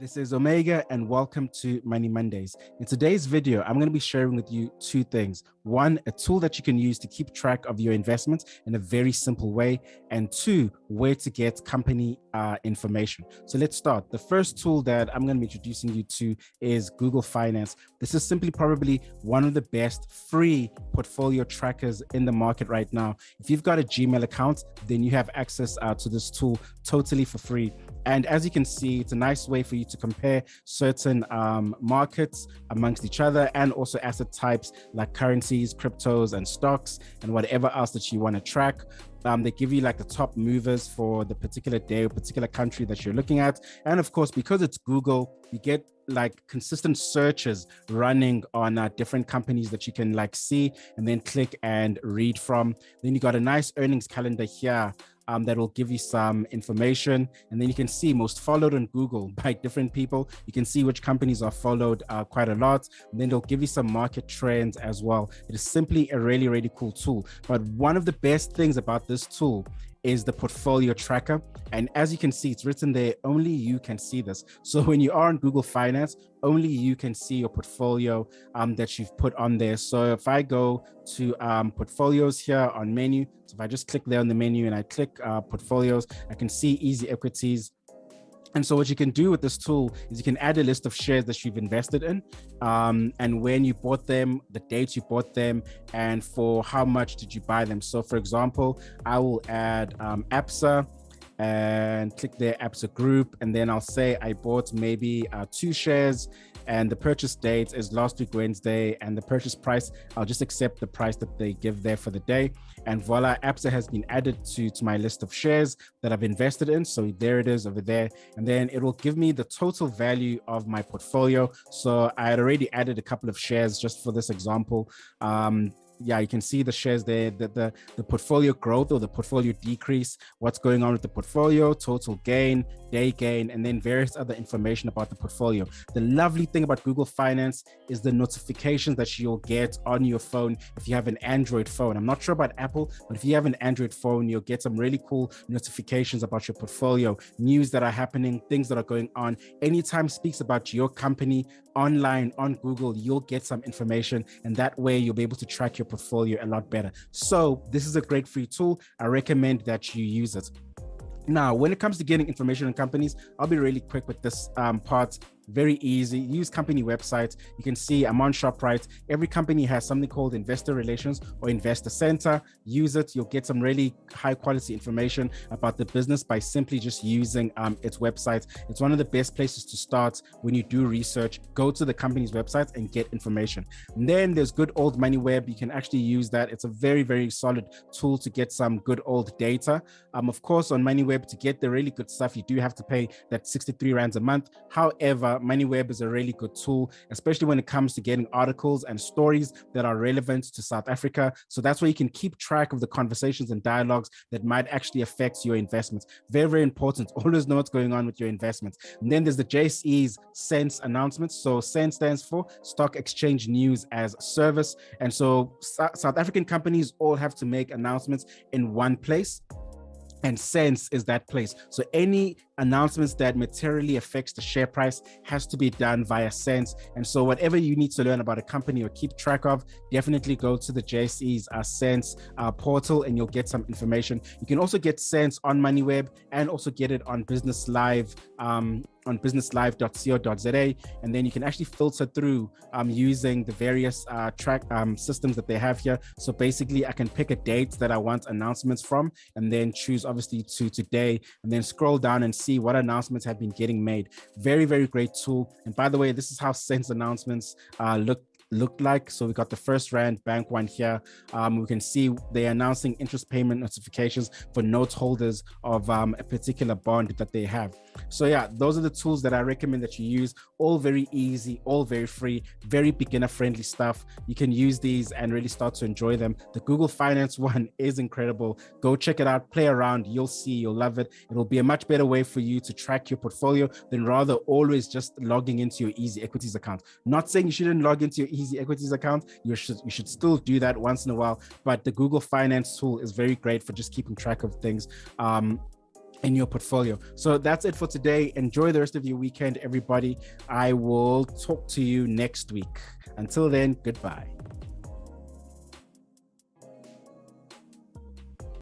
This is Omega and welcome to Money Mondays. In today's video, I'm going to be sharing with you two things. One, a tool that you can use to keep track of your investments in a very simple way. And two, where to get company information. So let's start. The first tool that I'm going to be introducing you to is Google Finance. This is simply probably one of the best free portfolio trackers in the market right now. If you've got a Gmail account, then you have access to this tool totally for free. And as you can see, it's a nice way for you to compare certain markets amongst each other and also asset types like currencies, cryptos, and stocks, and whatever else that you want to track. They give you like the top movers for the particular day or particular country that you're looking at. And of course, because it's Google, you get like consistent searches running on different companies that you can like see and then click and read from. Then you got a nice earnings calendar here that will give you some information. And then you can see most followed on Google by different people. You can see which companies are followed quite a lot. And then they'll give you some market trends as well. It is simply a really, really cool tool. But one of the best things about this tool is the portfolio tracker. And as you can see, it's written there, only you can see this. So when you are on Google Finance, only you can see your portfolio that you've put on there. So if I go to portfolios here on menu, so if I just click there on the menu and I click portfolios, I can see EasyEquities. And so what you can do with this tool is you can add a list of shares that you've invested in and when you bought them, the date you bought them, and for how much did you buy them. So for example, I will add APSA and click there, APSA Group, and then I'll say I bought maybe 2 shares and the purchase date is last week Wednesday, and the purchase price, I'll just accept the price that they give there for the day. And voila, APSA has been added to my list of shares that I've invested in. So there it is over there. And then it will give me the total value of my portfolio. So I had already added a couple of shares just for this example. Yeah, you can see the shares there, the portfolio growth or the portfolio decrease, what's going on with the portfolio, total gain, day gain, and then various other information about the portfolio. The lovely thing about Google Finance is the notifications that you'll get on your phone if you have an Android phone. I'm not sure about Apple, but if you have an Android phone, you'll get some really cool notifications about your portfolio, news that are happening, things that are going on. Anytime it speaks about your company online on Google, you'll get some information, and that way you'll be able to track your portfolio a lot better. So this is a great free tool. I recommend that you use it. Now, when it comes to getting information on companies, I'll be really quick with this part. Very easy. Use company websites. You can see I'm on ShopRite. Every company has something called Investor Relations or Investor Center. Use it. You'll get some really high quality information about the business by simply just using its website. It's one of the best places to start when you do research. Go to the company's website and get information. And then there's good old Moneyweb. You can actually use that. It's a very, very solid tool to get some good old data. Of course, on Moneyweb, to get the really good stuff, you do have to pay that 63 Rands a month. However, Moneyweb is a really good tool, especially when it comes to getting articles and stories that are relevant to South Africa. So that's where you can keep track of the conversations and dialogues that might actually affect your investments. Very, very important. Always know what's going on with your investments. And then there's the JSE's SENS announcements. So SENS stands for Stock Exchange News as Service. And so South African companies all have to make announcements in one place. And SENS is that place. So any announcements that materially affects the share price has to be done via SENS. And so whatever you need to learn about a company or keep track of, definitely go to the JSE's SENS portal and you'll get some information. You can also get SENS on Moneyweb and also get it on Business Live, on businesslive.co.za, and then you can actually filter through using the various track systems that they have here. So basically I can pick a date that I want announcements from and then choose obviously to today, and then scroll down and see what announcements have been getting made. Very, very great tool. And by the way, this is how SENS announcements looked like. So we got the First Rand Bank one here. We can see they're announcing interest payment notifications for note holders of a particular bond that they have. So yeah, those are the tools that I recommend that you use. All very easy, all very free, very beginner friendly stuff. You can use these and really start to enjoy them. The Google Finance one is incredible. Go check it out, play around. You'll see, you'll love it. It'll be a much better way for you to track your portfolio than rather always just logging into your EasyEquities account. Not saying you shouldn't log into your EasyEquities account. You should still do that once in a while, but the Google Finance tool is very great for just keeping track of things. in your portfolio. So that's it for today. Enjoy the rest of your weekend, everybody. I will talk to you next week. Until then, goodbye.